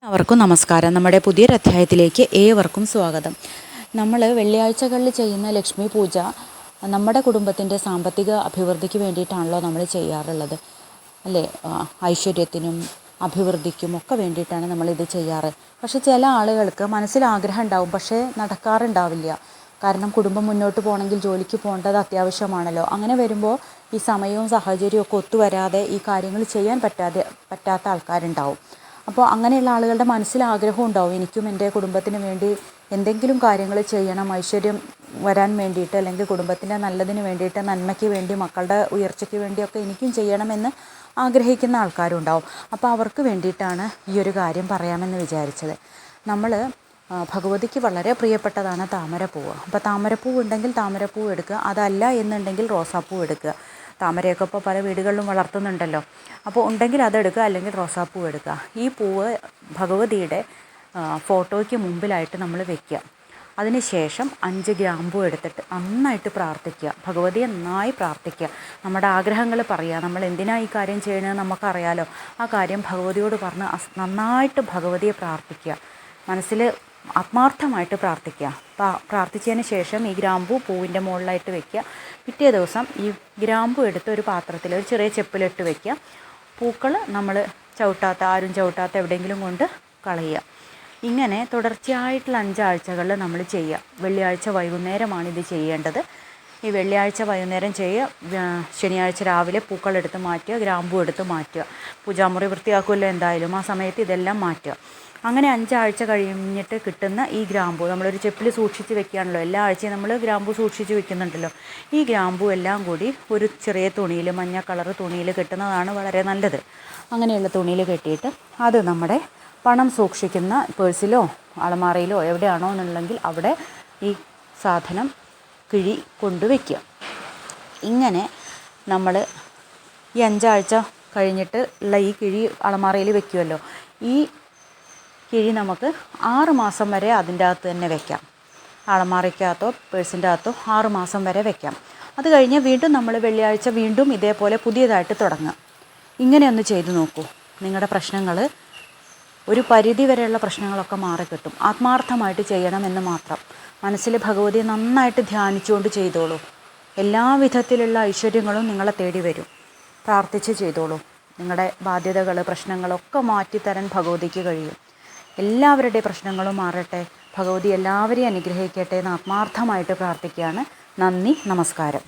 അവർക്കും നമസ്കാരം. നമ്മുടെ പുതിയൊരു അധ്യായത്തിലേക്ക് ഏവർക്കും സ്വാഗതം. നമ്മൾ വെള്ളിയാഴ്ചകളിൽ ചെയ്യുന്ന ലക്ഷ്മി പൂജ നമ്മുടെ കുടുംബത്തിൻ്റെ സാമ്പത്തിക അഭിവൃദ്ധിക്ക് വേണ്ടിയിട്ടാണല്ലോ നമ്മൾ ചെയ്യാറുള്ളത്, അല്ലേ? ഐശ്വര്യത്തിനും അഭിവൃദ്ധിക്കും ഒക്കെ വേണ്ടിയിട്ടാണ് നമ്മളിത് ചെയ്യാറ്. പക്ഷേ ചില ആളുകൾക്ക് മനസ്സിൽ ആഗ്രഹം ഉണ്ടാവും, പക്ഷേ നടക്കാറുണ്ടാവില്ല. കാരണം കുടുംബം മുന്നോട്ട് പോകണമെങ്കിൽ ജോലിക്ക് പോകേണ്ടത് അത്യാവശ്യമാണല്ലോ. അങ്ങനെ വരുമ്പോൾ ഈ സമയവും സാഹചര്യവും ഒക്കെ ഒത്തുവരാതെ ഈ കാര്യങ്ങൾ ചെയ്യാൻ പറ്റാത്ത ആൾക്കാരുണ്ടാവും. അപ്പോൾ അങ്ങനെയുള്ള ആളുകളുടെ മനസ്സിൽ ആഗ്രഹം ഉണ്ടാവും, എനിക്കും എൻ്റെ കുടുംബത്തിന് വേണ്ടി എന്തെങ്കിലും കാര്യങ്ങൾ ചെയ്യണം, ഐശ്വര്യം വരാൻ വേണ്ടിയിട്ട്, അല്ലെങ്കിൽ കുടുംബത്തിൻ്റെ നല്ലതിന് വേണ്ടിയിട്ട്, നന്മയ്ക്ക് വേണ്ടി, മക്കളുടെ ഉയർച്ചയ്ക്ക് വേണ്ടിയൊക്കെ എനിക്കും ചെയ്യണമെന്ന് ആഗ്രഹിക്കുന്ന ആൾക്കാരുണ്ടാവും. അപ്പോൾ അവർക്ക് വേണ്ടിയിട്ടാണ് ഈ ഒരു കാര്യം പറയാമെന്ന് വിചാരിച്ചത്. നമ്മൾ ഭഗവതിക്ക് വളരെ പ്രിയപ്പെട്ടതാണ് താമരപ്പൂവ്. അപ്പോൾ താമരപ്പൂവ് ഉണ്ടെങ്കിൽ താമരപ്പൂവ് എടുക്കുക, അതല്ല എന്നുണ്ടെങ്കിൽ റോസാപ്പൂ എടുക്കുക. താമരയൊക്കെ ഇപ്പോൾ പല വീടുകളിലും വളർത്തുന്നുണ്ടല്ലോ. അപ്പോൾ ഉണ്ടെങ്കിൽ അതെടുക്കുക, അല്ലെങ്കിൽ റോസാപ്പൂ എടുക്കുക. ഈ പൂവ് ഭഗവതിയുടെ ഫോട്ടോയ്ക്ക് മുമ്പിലായിട്ട് നമ്മൾ വെക്കുക. അതിനുശേഷം 5 ഗ്രാമ്പൂ എടുത്തിട്ട് നന്നായിട്ട് പ്രാർത്ഥിക്കുക, ഭഗവതിയെ നന്നായി പ്രാർത്ഥിക്കുക. നമ്മുടെ ആഗ്രഹങ്ങൾ പറയുക. നമ്മൾ എന്തിനാണ് ഈ കാര്യം ചെയ്യണമെന്ന് നമുക്കറിയാലോ. ആ കാര്യം ഭഗവതിയോട് പറഞ്ഞ് നന്നായിട്ട് ഭഗവതിയെ പ്രാർത്ഥിക്കുക, മനസ്സിൽ ആത്മാർത്ഥമായിട്ട് പ്രാർത്ഥിക്കുക. പ്രാർത്ഥിച്ചതിന് ശേഷം ഈ ഗ്രാമ്പൂ പൂവിൻ്റെ മുകളിലായിട്ട് വെക്കുക. പിറ്റേ ദിവസം ഈ ഗ്രാമ്പൂ എടുത്ത് ഒരു പാത്രത്തിൽ ഒരു ചെറിയ ചെപ്പിലിട്ട് വെക്കുക. പൂക്കൾ നമ്മൾ ആരും ചവിട്ടാത്ത എവിടെയെങ്കിലും കൊണ്ട് കളയുക. ഇങ്ങനെ തുടർച്ചയായിട്ടുള്ള 5 ആഴ്ചകളിൽ നമ്മൾ ചെയ്യുക. വെള്ളിയാഴ്ച വൈകുന്നേരമാണ് ഇത് ചെയ്യേണ്ടത്. ഈ വെള്ളിയാഴ്ച വൈകുന്നേരം ചെയ്യുക. ശനിയാഴ്ച രാവിലെ പൂക്കളെടുത്ത് മാറ്റുക, ഗ്രാമ്പൂ എടുത്ത് മാറ്റുക. പൂജാമുറി വൃത്തിയാക്കുമല്ലോ എന്തായാലും, ആ സമയത്ത് ഇതെല്ലാം മാറ്റുക. അങ്ങനെ 5 ആഴ്ച കഴിഞ്ഞിട്ട് കിട്ടുന്ന ഈ ഗ്രാമ്പൂ നമ്മളൊരു ചെപ്പിൽ സൂക്ഷിച്ച് വെക്കുകയാണല്ലോ. എല്ലാ ആഴ്ചയും നമ്മൾ ഗ്രാമ്പൂ സൂക്ഷിച്ച് വെക്കുന്നുണ്ടല്ലോ. ഈ ഗ്രാമ്പൂ എല്ലാം കൂടി ഒരു ചെറിയ തുണിയിൽ, മഞ്ഞ കളർ തുണിയിൽ കെട്ടുന്നതാണ് വളരെ നല്ലത്. അങ്ങനെയുള്ള തുണിയിൽ കെട്ടിയിട്ട് അത് നമ്മുടെ പണം സൂക്ഷിക്കുന്ന പേഴ്സിലോ അലമാരയിലോ എവിടെയാണോ എന്നുണ്ടെങ്കിൽ അവിടെ ഈ സാധനം കിഴി കൊണ്ടുവയ്ക്കുക. ഇങ്ങനെ നമ്മൾ ഈ 5 ആഴ്ച കഴിഞ്ഞിട്ട് ഉള്ള ഈ കിഴി അലമാരയിൽ വെക്കുമല്ലോ. ഈ കിഴി നമുക്ക് 6 മാസം വരെ അതിൻ്റെ അകത്ത് തന്നെ വെക്കാം. അലമാരയ്ക്കകത്തോ പേഴ്സിൻ്റെ അകത്തോ 6 മാസം വരെ വെക്കാം. അത് കഴിഞ്ഞ് വീണ്ടും നമ്മൾ വെള്ളിയാഴ്ച വീണ്ടും ഇതേപോലെ പുതിയതായിട്ട് തുടങ്ങുക. ഇങ്ങനെ ഒന്ന് ചെയ്തു നോക്കൂ. നിങ്ങളുടെ പ്രശ്നങ്ങൾ, ഒരു പരിധി വരെയുള്ള പ്രശ്നങ്ങളൊക്കെ മാറിക്കിട്ടും. ആത്മാർത്ഥമായിട്ട് ചെയ്യണമെന്ന് മാത്രം. മനസ്സിൽ ഭഗവതിയെ നന്നായിട്ട് ധ്യാനിച്ചുകൊണ്ട് ചെയ്തോളൂ. എല്ലാ വിധത്തിലുള്ള ഐശ്വര്യങ്ങളും നിങ്ങളെ തേടി വരും. പ്രാർത്ഥിച്ച് ചെയ്തോളൂ. നിങ്ങളുടെ ബാധ്യതകൾ, പ്രശ്നങ്ങളൊക്കെ മാറ്റിത്തരാൻ ഭഗവതിക്ക് കഴിയും. എല്ലാവരുടെയും പ്രശ്നങ്ങളും മാറട്ടെ, ഭഗവതി എല്ലാവരെയും അനുഗ്രഹിക്കട്ടെ എന്ന് ആത്മാർത്ഥമായിട്ട് പ്രാർത്ഥിക്കുകയാണ്. നന്ദി, നമസ്കാരം.